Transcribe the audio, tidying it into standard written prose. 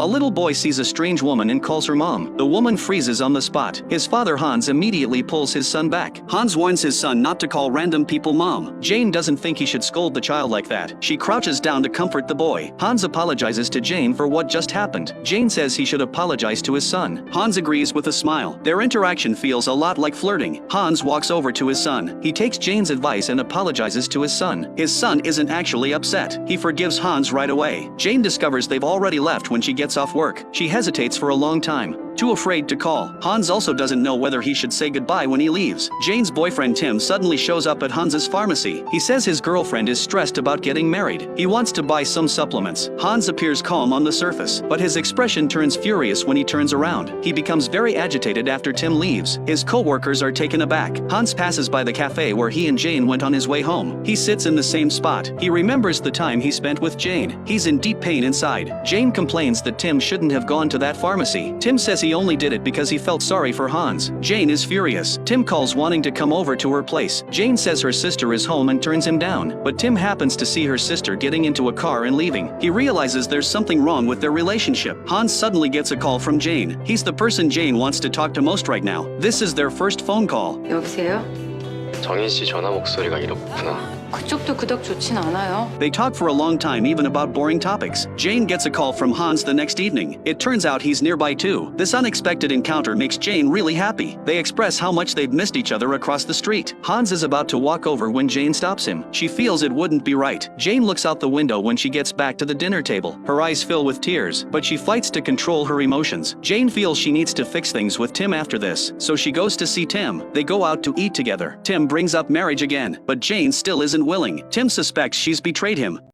A little boy sees a strange woman and calls her mom. The woman freezes on the spot. His father Hans immediately pulls his son back. Hans warns his son not to call random people mom. Jane doesn't think he should scold the child like that. She crouches down to comfort the boy. Hans apologizes to Jane for what just happened. Jane says he should apologize to his son. Hans agrees with a smile. Their interaction feels a lot like flirting. Hans walks over to his son. He takes Jane's advice and apologizes to his son. His son isn't actually upset. He forgives Hans right away. Jane discovers they've already left when she gets off work. She hesitates for a long time, too afraid to call. Hans also doesn't know whether he should say goodbye when he leaves. Jane's boyfriend Tim suddenly shows up at Hans's pharmacy. He says his girlfriend is stressed about getting married. He wants to buy some supplements. Hans appears calm on the surface, but his expression turns furious when he turns around. He becomes very agitated after Tim leaves. His co-workers are taken aback. Hans passes by the cafe where he and Jane went on his way home. He sits in the same spot. He remembers the time he spent with Jane. He's in deep pain inside. Jane complains that Tim shouldn't have gone to that pharmacy. Tim says he only did it because he felt sorry for Hans. Jane is furious. Tim calls wanting to come over to her place. Jane says her sister is home and turns him down, but Tim happens to see her sister getting into a car and leaving. He realizes there's something wrong with their relationship. Hans suddenly gets a call from Jane. He's the person Jane wants to talk to most right now. This is their first phone call. 여보세요? 정인 씨 전화 목소리가 이렇구나. 그쪽도 그닥 좋진 않아요. They talk for a long time even about boring topics. Jane gets a call from Hans the next evening. It turns out he's nearby too. This unexpected encounter makes Jane really happy. They express how much they've missed each other across the street. Hans is about to walk over when Jane stops him. She feels it wouldn't be right. Jane looks out the window when she gets back to the dinner table. Her eyes fill with tears, but she fights to control her emotions. Jane feels she needs to fix things with Tim after this, so she goes to see Tim. They go out to eat together. Tim brings up marriage again, but Jane still isn't willing. Tim suspects she's betrayed him.